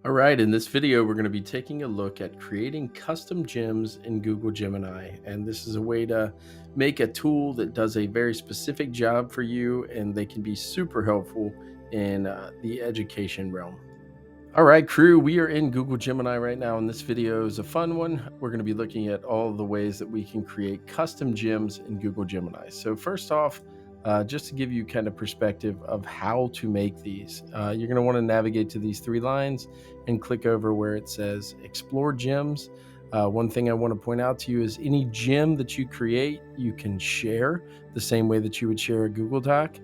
All right, in this video, we're going to be taking a look at creating custom gyms in Google Gemini. And this is a way to make a tool that does a very specific job for you, and they can be super helpful in the education realm. All right, crew, we are in Google Gemini right now, and this video is a fun one. We're going to be looking at all the ways that we can create custom gyms in Google Gemini. So first off, just to give you kind of perspective of how to make these, you're going to want to navigate to these three lines and click over where it says Explore Gyms. One thing I want to point out to you is any gym that you create, you can share the same way that you would share a Google Doc,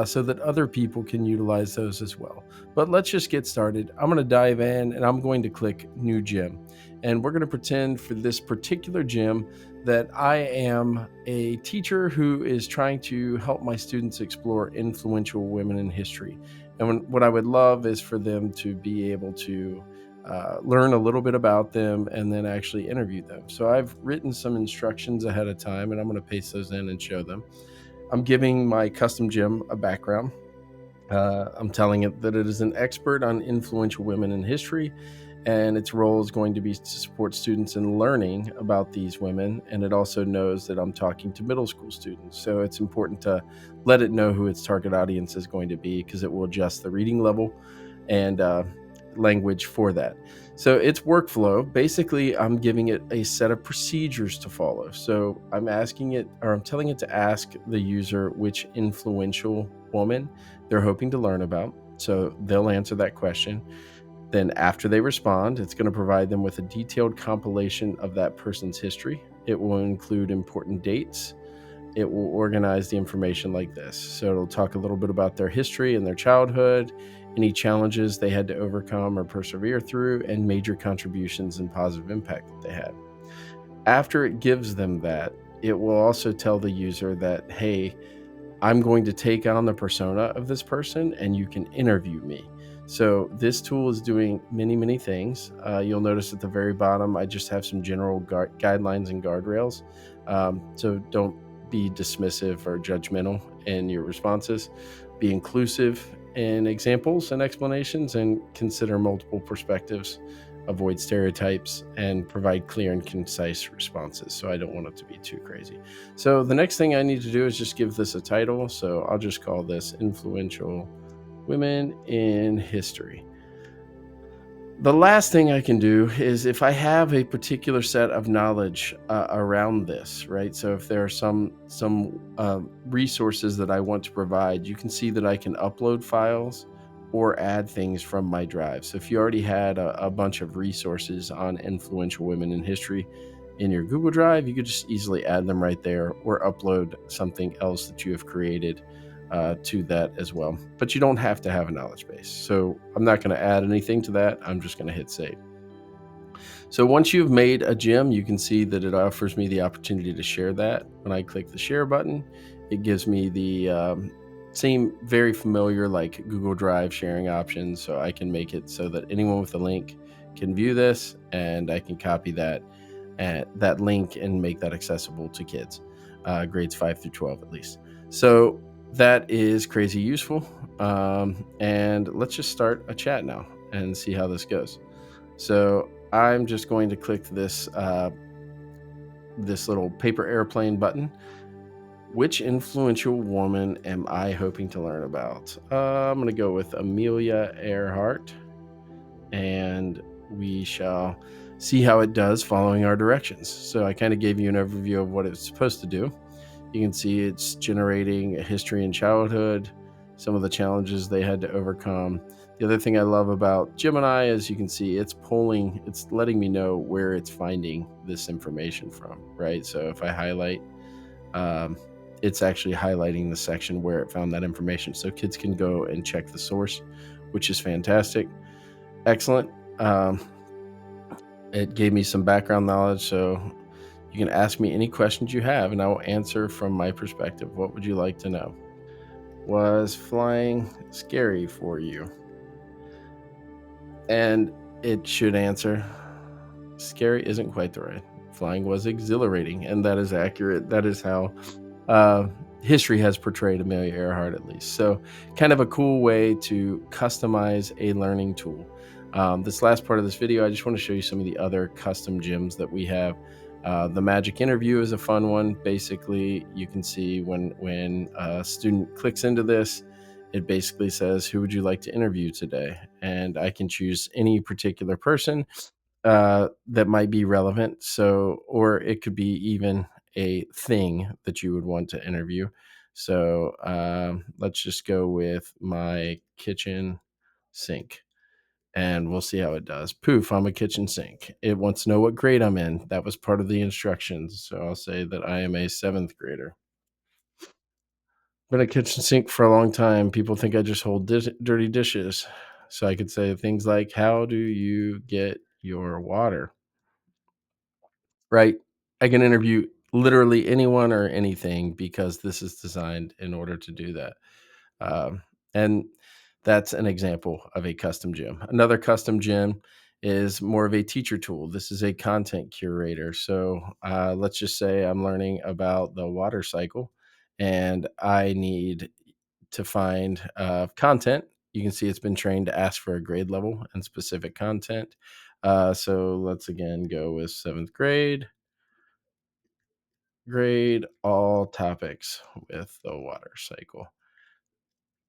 so that other people can utilize those as well. But let's just get started. I'm going to dive in and I'm going to click New Gym. And we're going to pretend for this particular gym that I am a teacher who is trying to help my students explore influential women in history. And what I would love is for them to be able to learn a little bit about them and then actually interview them. So I've written some instructions ahead of time and I'm going to paste those in and show them. I'm giving my custom gym a background. I'm telling it that it is an expert on influential women in history, and its role is going to be to support students in learning about these women. And it also knows that I'm talking to middle school students. So it's important to let it know who its target audience is going to be, because it will adjust the reading level and language for that. So its workflow, basically, I'm giving it a set of procedures to follow. So I'm asking it, or I'm telling it to ask the user which influential woman they're hoping to learn about. So they'll answer that question. Then after they respond, it's going to provide them with a detailed compilation of that person's history. It will include important dates. It will organize the information like this. So it'll talk a little bit about their history and their childhood, any challenges they had to overcome or persevere through, and major contributions and positive impact that they had. After it gives them that, it will also tell the user that, hey, I'm going to take on the persona of this person and you can interview me. So this tool is doing many, many things. You'll notice at the very bottom, I just have some general guidelines and guardrails. So don't be dismissive or judgmental in your responses. Be inclusive in examples and explanations, and consider multiple perspectives. Avoid stereotypes and provide clear and concise responses. So I don't want it to be too crazy. So the next thing I need to do is just give this a title. So I'll just call this Influential Women in History. The last thing I can do is, if I have a particular set of knowledge around this, right? So if there are some resources that I want to provide, you can see that I can upload files or add things from my drive. So if you already had a bunch of resources on influential women in history in your Google Drive, you could just easily add them right there, or upload something else that you have created to that as well. But you don't have to have a knowledge base. So I'm not going to add anything to that. I'm just going to hit save. So once you've made a gym, you can see that it offers me the opportunity to share that. When I click the share button, it gives me the same very familiar like Google Drive sharing options. So I can make it so that anyone with a link can view this, and I can copy that link and make that accessible to kids, grades 5 through 12 at least. So that is crazy useful. And let's just start a chat now and see how this goes. So I'm just going to click this little paper airplane button. Which influential woman am I hoping to learn about? I'm going to go with Amelia Earhart, and we shall see how it does following our directions. So I kind of gave you an overview of what it's supposed to do. You can see it's generating a history and childhood, some of the challenges they had to overcome. The other thing I love about Gemini is you can see it's letting me know where it's finding this information from, right? So if I highlight, it's actually highlighting the section where it found that information. So kids can go and check the source, which is fantastic. Excellent. It gave me some background knowledge, so you can ask me any questions you have, and I will answer from my perspective. What would you like to know? Was flying scary for you? And it should answer, scary isn't quite the right. Flying was exhilarating, and that is accurate. That is how uh, history has portrayed Amelia Earhart at least. So, kind of a cool way to customize a learning tool. This last part of this video, I just want to show you some of the other custom gyms that we have. The magic interview is a fun one. Basically, you can see when a student clicks into this, it basically says, "Who would you like to interview today?" And I can choose any particular person that might be relevant. So, or it could be even a thing that you would want to interview. So, let's just go with my kitchen sink and we'll see how it does. Poof, I'm a kitchen sink. It wants to know what grade I'm in. That was part of the instructions. So I'll say that I am a seventh grader. Been a kitchen sink for a long time. People think I just hold dirty dishes. So I could say things like, "How do you get your water?" Right? I can interview literally anyone or anything because this is designed in order to do that. And that's an example of a custom gym. Another custom gym is more of a teacher tool. This is a content curator. So let's just say I'm learning about the water cycle and I need to find content. You can see it's been trained to ask for a grade level and specific content. So let's again go with seventh grade all topics with the water cycle.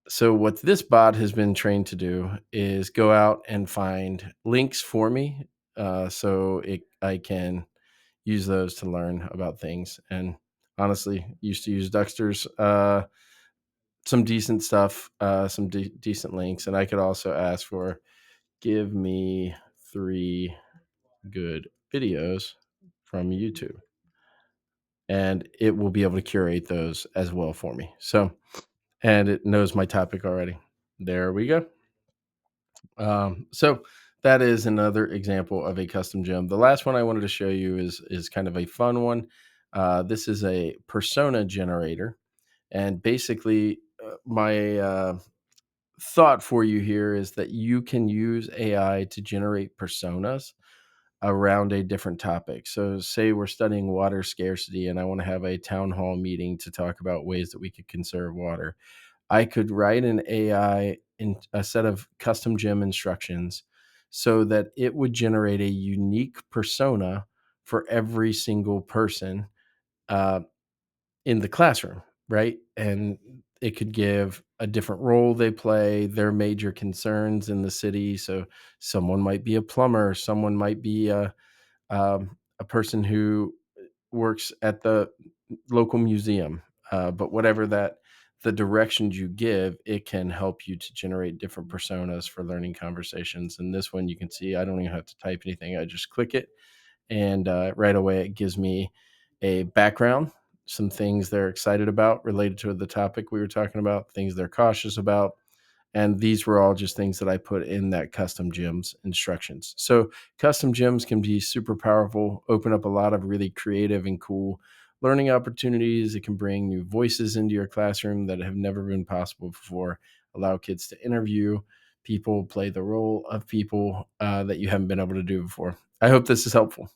So what this bot has been trained to do is go out and find links for me, I can use those to learn about things. And honestly, used to use Duxter's, some decent stuff, some decent links, and I could also ask for give me 3 good videos from YouTube, and it will be able to curate those as well for me. So, and it knows my topic already. There we go. So that is another example of a custom gem. The last one I wanted to show you is kind of a fun one. This is a persona generator, and basically, my thought for you here is that you can use AI to generate personas around a different topic. So, say we're studying water scarcity, and I want to have a town hall meeting to talk about ways that we could conserve water. I could write an AI in a set of custom gem instructions so that it would generate a unique persona for every single person uh, in the classroom, right? And it could give a different role they play, their major concerns in the city. So someone might be a plumber, someone might be a person who works at the local museum. But whatever that the directions you give, it can help you to generate different personas for learning conversations. And this one, you can see I don't even have to type anything. I just click it, and right away it gives me a background, some things they're excited about related to the topic we were talking about, things they're cautious about, and these were all just things that I put in that custom gyms instructions. So custom gyms can be super powerful, open up a lot of really creative and cool learning opportunities. It can bring new voices into your classroom that have never been possible before, allow kids to interview people, play the role of people that you haven't been able to do before. I hope this is helpful.